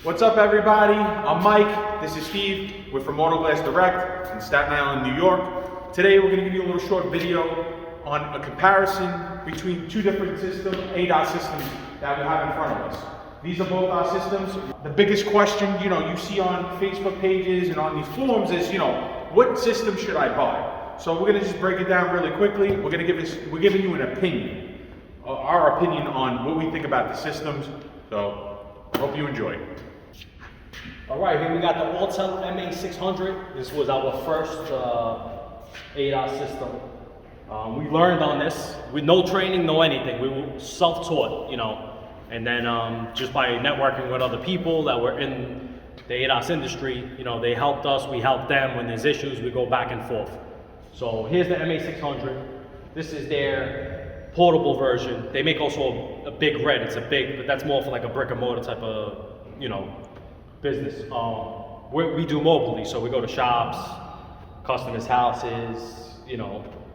What's up, everybody? I'm Mike. This is Steve. We're from Autoglass Direct in Staten Island, New York. Today, we're going to give you a little short video on a comparison between two different systems, ADAS systems that we have in front of us. These are both our systems. The biggest question, you see on Facebook pages and on these forums is, what system should I buy? So we're going to just break it down really quickly. We're giving you an opinion, our opinion on what we think about the systems. So I hope you enjoy. All right, here we got the Autel Ma600. This was our first ADAS system. We learned on this with no training, no anything. We were self-taught, and then just by networking with other people that were in the ADAS industry, they helped us, we helped them. When there's issues, we go back and forth. So here's the Ma600. This is their portable version. They make also a big red. It's a big, but that's more for like a brick and mortar type of, business. We do mobility, so we go to shops, customers' houses,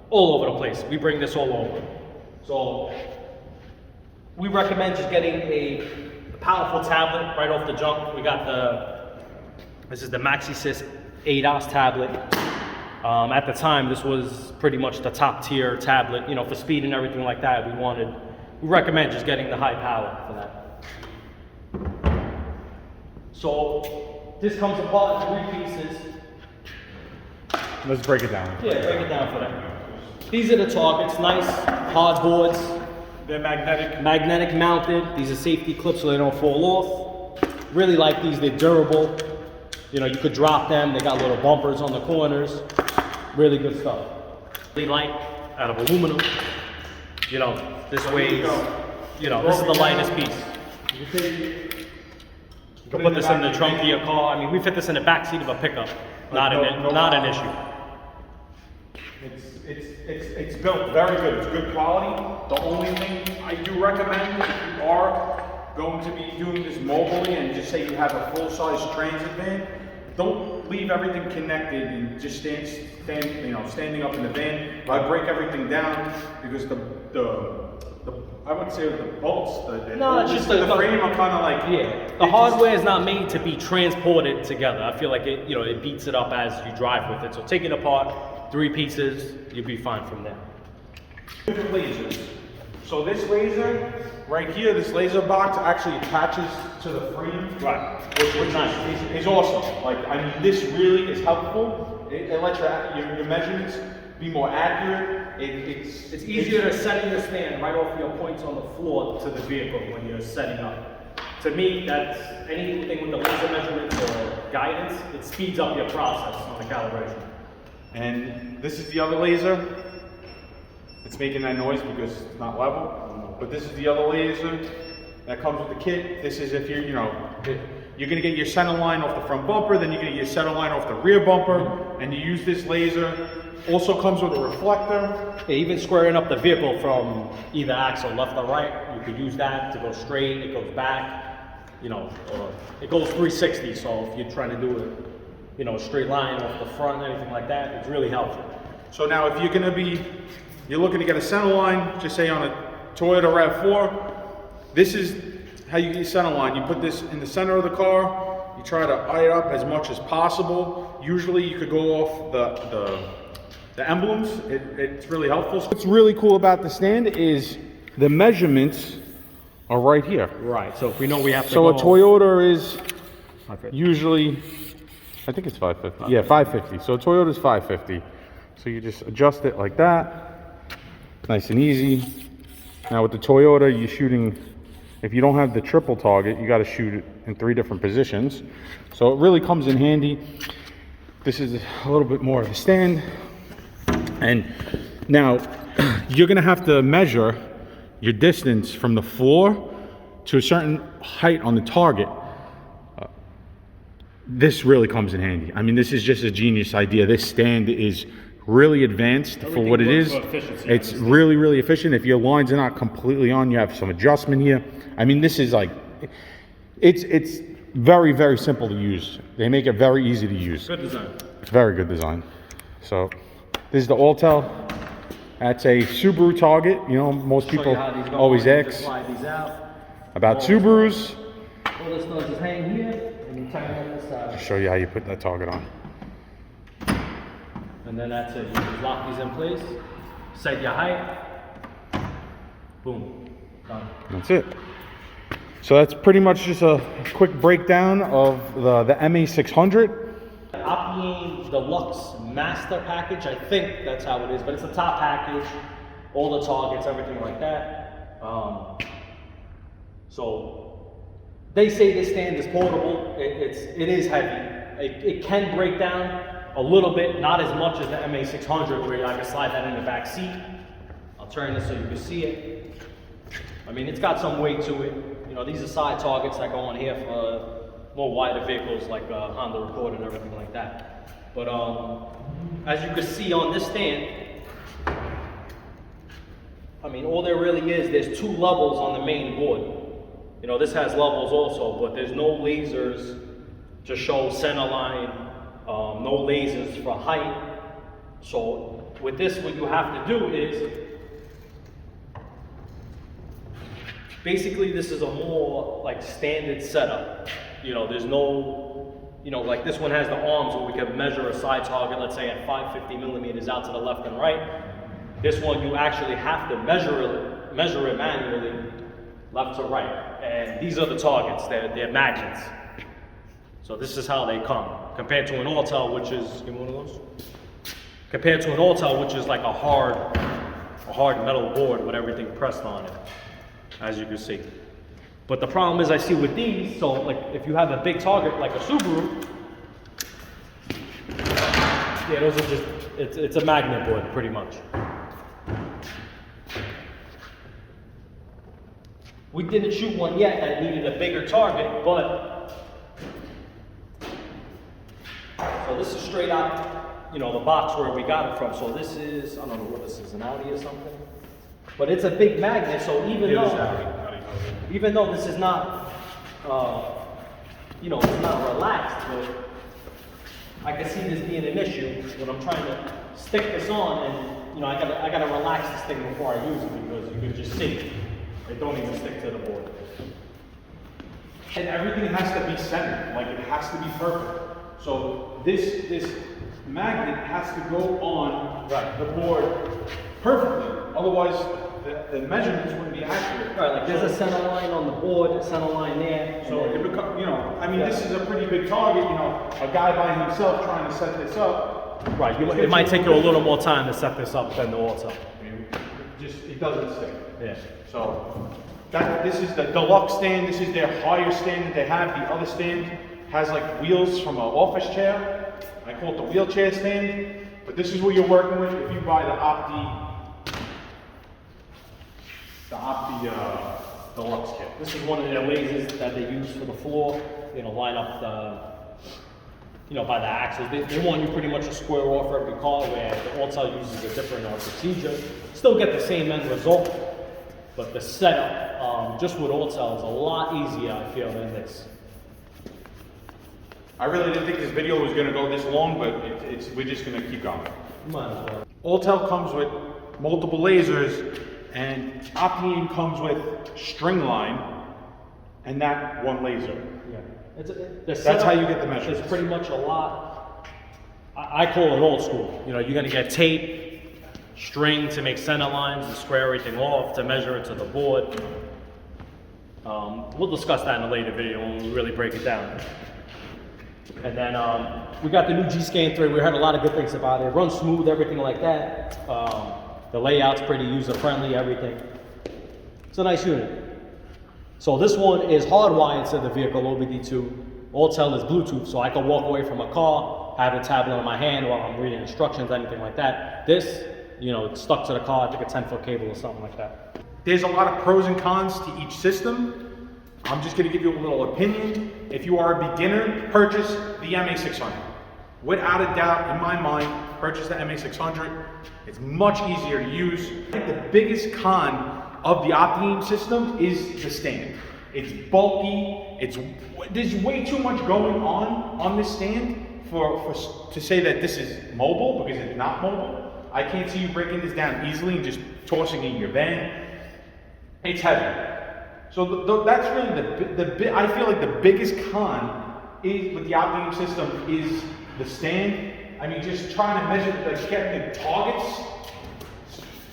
all over the place. We bring this all over. So we recommend just getting a powerful tablet right off the jump. We got this is the MAXISYS ADAS tablet. At the time, this was pretty much the top tier tablet, for speed and everything like that. We recommend just getting the high power for that. So this comes apart in 3 pieces. Let's break it down. Yeah, break it down for them. These are the targets, nice hard boards. They're magnetic. Magnetic mounted. These are safety clips so they don't fall off. Really like these, they're durable. You could drop them, they got little bumpers on the corners. Really good stuff. Really light, out of aluminum. This weighs, this is the lightest piece. You can put this in the trunk of your car. I mean, we fit this in the back seat of a pickup. Not an issue. It's built very good. It's good quality. The only thing I do recommend, if you are going to be doing this mobily and just say you have a full-size transit van, don't leave everything connected and just standing up in the van. I break everything down because I would say the bolts, the frame are kind of like, yeah. The hardware is not made to be transported together. I feel like it beats it up as you drive with it. So take it apart, 3 pieces, you'll be fine from there. Different lasers. So this laser right here, this laser box actually attaches to the frame. Right. Which is awesome. This really is helpful. It lets your measurements be more accurate. It's easier to set in your stand right off your points on the floor to the vehicle when you're setting up. To me, that's anything with the laser measurements or guidance, it speeds up your process on the calibration. And this is the other laser. It's making that noise because it's not level. But this is the other laser that comes with the kit. This is if you're gonna get your center line off the front bumper, then you're gonna get your center line off the rear bumper, and you use this laser. Also comes with a reflector. Yeah, even squaring up the vehicle from either axle, left or right, you could use that to go straight, it goes back, or it goes 360, so if you're trying to do it, a straight line off the front, anything like that, it's really helpful. So now if you're looking to get a center line, just say on a Toyota RAV4, this is how you get your center line. You put this in the center of the car, you try to eye it up as much as possible. Usually you could go off the emblems. It's really helpful. What's really cool about the stand is the measurements are right here. Right, so if we know we have to So a Toyota is usually, I think it's 550. Yeah, 550. So a Toyota is 550. So you just adjust it like that. Nice and easy. Now with the Toyota, you're shooting, if you don't have the triple target, you got to shoot it in 3 different positions. So it really comes in handy. This is a little bit more of a stand. And now you're gonna have to measure your distance from the floor to a certain height on the target. This really comes in handy. This is just a genius idea. This stand is really advanced for what it is. It's really, really efficient. If your lines are not completely on, you have some adjustment here. This is it's very, very simple to use. They make it very easy to use. Good design. It's very good design. So this is the Autel. That's a Subaru target. Most people always ask about Subarus. All this does is hang here, and you tighten on this side. Show you how you put that target on. And then that's it. You just lock these in place, set your height, boom, done. That's it. So that's pretty much just a quick breakdown of the MA600. Opti-Aim DELUXE Master Package, I think that's how it is, but it's a top package, all the targets, everything like that. So they say this stand is portable. It is heavy. It can break down a little bit, not as much as the MA600 where I can slide that in the back seat. I'll turn this so you can see it. I mean, it's got some weight to it. You know, these are side targets that go on here for more wider vehicles like Honda Accord and everything like that. But as you can see on this stand, I mean, all there really is, there's 2 levels on the main board. You know, this has levels also, but there's no lasers to show center line, no lasers for height. So with this, what you have to do is, basically this is a more like standard setup. You know, there's no, you know, like this one has the arms where we can measure a side target, let's say at 550 millimeters out to the left and right. This one you actually have to measure it manually, left to right. And these are the targets, they're magnets. So this is how they come. Compared to an Autel, which is, give me one of those. Compared to an Autel, which is like a hard metal board with everything pressed on it, as you can see. But the problem is I see with these, so like if you have a big target like a Subaru, yeah, those are just, it's a magnet board pretty much. We didn't shoot one yet that needed a bigger target, but, so this is straight out, you know, the box where we got it from. So this is, I don't know what this is, an Audi or something. But it's a big magnet, so even though this is not, you know, it's not relaxed, but I can see this being an issue when I'm trying to stick this on, and you know, I gotta relax this thing before I use it, because you can just see it don't even stick to the board. And everything has to be centered, like it has to be perfect. So this magnet has to go on the board perfectly. Otherwise, the measurements wouldn't be accurate. Right, like there's a center line on the board, a center line there. So it becomes, you know, I mean, this is a pretty big target. You know, a guy by himself trying to set this up. Right, it might take you a little more time to set this up than the Autel. I mean, it doesn't stick. Yeah. So this is the deluxe stand. This is their higher stand that they have. The other stand has like wheels from an office chair. I call it the wheelchair stand. But this is what you're working with if you buy the Opti Deluxe kit. This is one of their lasers that they use for the floor. You know, line up the, you know, by the axles. They want you pretty much to square off every car, where the Autel uses a different procedure. Still get the same end result, but the setup, just with Autel, is a lot easier, I feel, than this. I really didn't think this video was going to go this long, but we're just going to keep going. Might as well. Autel comes with multiple lasers, and Opti-Aim comes with string line, and that one laser. Yeah. That's how you get the measurements. It's pretty much a lot. I call it old school. You know, you're going to get tape, string to make center lines, to square everything off, to measure it to the board. We'll discuss that in a later video when we really break it down. And then we got the new G-Scan 3. We heard a lot of good things about it. It runs smooth, everything like that. The layout's pretty user-friendly, everything. It's a nice unit. So this one is hardwired to the vehicle, OBD2. Autel is Bluetooth, so I can walk away from a car, have a tablet in my hand while I'm reading instructions, anything like that. This, you know, it's stuck to the car, I think a 10-foot cable or something like that. There's a lot of pros and cons to each system. I'm just going to give you a little opinion. If you are a beginner, purchase the MA600. Without a doubt, in my mind, purchase the MA600. It's much easier to use. I think the biggest con of the Opti-Aim system is the stand. It's bulky. There's way too much going on this stand to say that this is mobile, because it's not mobile. I can't see you breaking this down easily and just tossing it in your van. It's heavy. So that's really I feel like the biggest con is with the Opti-Aim system is the stand. I mean, just trying to measure, like getting the targets,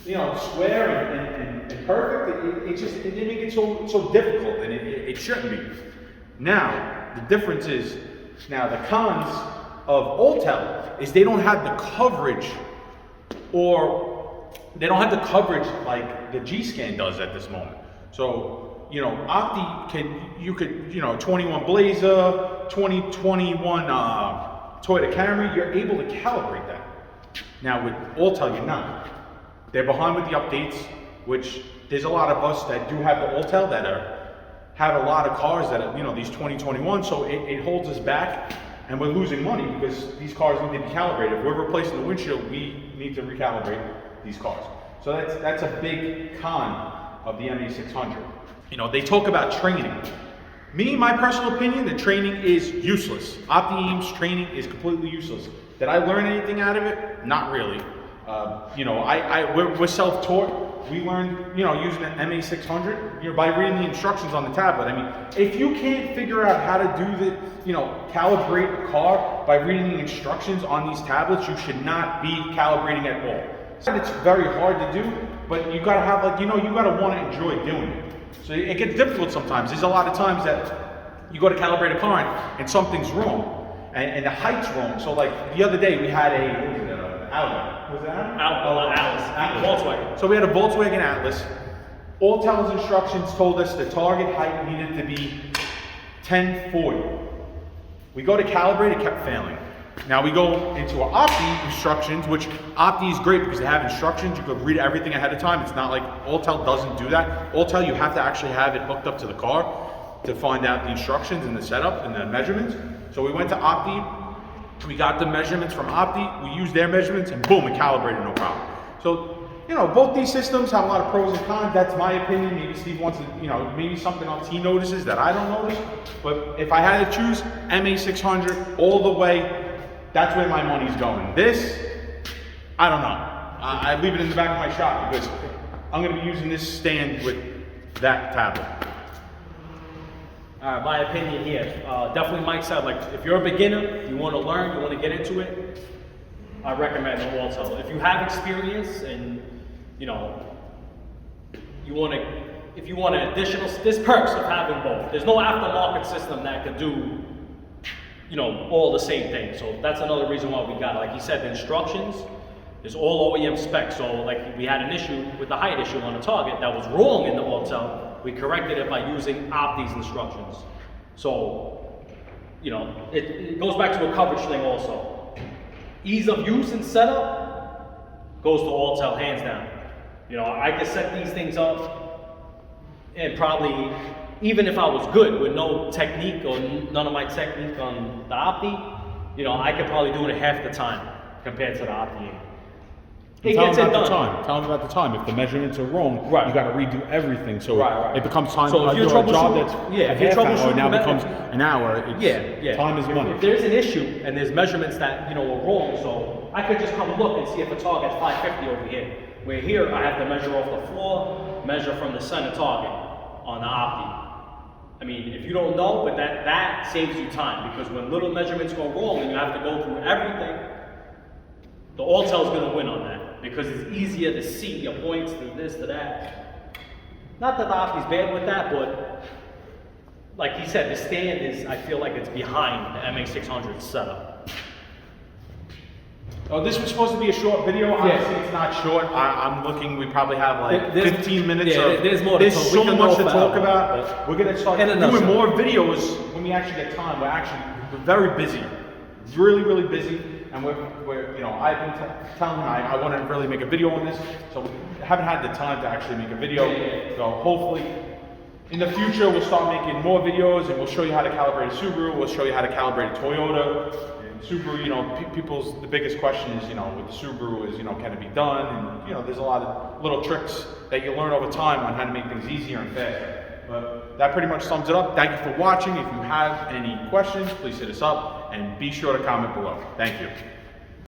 you know, square and perfect. It didn't make it so difficult, and it shouldn't be. Now, the difference is, now the cons of Autel is they don't have the coverage, or they don't have the coverage like the G-Scan does at this moment. So, you know, you could, you know, 21 Blazer, 2021 Toyota Camry, you're able to calibrate that. Now with Autel, you're not. They're behind with the updates, which there's a lot of us that do have the Autel that have a lot of cars that are, you know, these 2021, so it holds us back, and we're losing money because these cars need to be calibrated. If we're replacing the windshield, we need to recalibrate these cars. So that's a big con of the MA600. You know, they talk about training. Me, my personal opinion, the training is useless. Opti-Aim's training is completely useless. Did I learn anything out of it? Not really. You know, we're self-taught. We learned, you know, using an MA600, you know, by reading the instructions on the tablet. I mean, if you can't figure out how to do the, you know, calibrate a car by reading the instructions on these tablets, you should not be calibrating at all. It's very hard to do, but you gotta have, like, you know, you gotta want to enjoy doing it. So it gets difficult sometimes. There's a lot of times that you go to calibrate a car and something's wrong, and the height's wrong. So like the other day we had Atlas. Was that Atlas. Volkswagen. So we had a Volkswagen Atlas. Autel's instructions told us the target height needed to be 1040. We go to calibrate, it kept failing. Now we go into our Opti instructions, which Opti is great because they have instructions. You could read everything ahead of time. It's not like Autel doesn't do that. Autel, you have to actually have it hooked up to the car to find out the instructions and the setup and the measurements. So we went to Opti. We got the measurements from Opti. We used their measurements, and boom, it calibrated, no problem. So, you know, both these systems have a lot of pros and cons. That's my opinion. Maybe Steve wants to, you know, maybe something else he notices that I don't notice. But if I had to choose, MA600 all the way. That's where my money's going. This, I don't know. I leave it in the back of my shop because I'm going to be using this stand with that tablet. All right, my opinion here. Definitely Mike said, like, if you're a beginner, you want to learn, you want to get into it, I recommend the Autel. If you have experience and, you know, if you want an additional, there's perks of having both. There's no aftermarket system that could do, you know, all the same thing. So that's another reason why we got it. Like he said, the instructions is all OEM specs. So like we had an issue with the height issue on the target that was wrong in the Autel. We corrected it by using Opti's instructions. So, you know, it goes back to a coverage thing also. Ease of use and setup goes to Autel hands down. You know, I could set these things up and probably, even if I was good with no technique or none of my technique on the Opti, you know, I could probably do it half the time compared to the Opti-Aim. It Tell gets them it about the done. time. Tell them about the time. If the measurements are wrong, Right. You got to redo everything. So Right. it becomes time. So if you're a job troubleshooting- that's yeah, a if you're half hour troubleshooting now the becomes an hour. It's, Yeah. Time is money. If there's an issue and there's measurements that, you know, are wrong, so I could just come look and see if a target's 550 over here. Where here I have to measure off the floor, measure from the center target on the Opti. I mean, if you don't know, but that saves you time, because when little measurements go wrong and you have to go through everything, the Autel's gonna win on that, because it's easier to see your points to this, to that. Not that the Opti's bad with that, but like he said, the stand is, I feel like it's behind the MA600 setup. Oh, this was supposed to be a short video. Honestly, it's not short. I'm looking, we probably have like 15 minutes of, there's more to there's talk. so We can much go to talk forever, about. We're gonna start In a doing nutshell. more videos when we actually get time. We're very busy, really, really busy. And we're you know, I've been telling him I want to really make a video on this, so we haven't had the time to actually make a video. So hopefully, in the future, we'll start making more videos, and we'll show you how to calibrate a Subaru. We'll show you how to calibrate a Toyota. And Subaru, you know, the biggest question is, you know, with the Subaru is, you know, can it be done? And, you know, there's a lot of little tricks that you learn over time on how to make things easier and faster. But that pretty much sums it up. Thank you for watching. If you have any questions, please hit us up, and be sure to comment below. Thank you.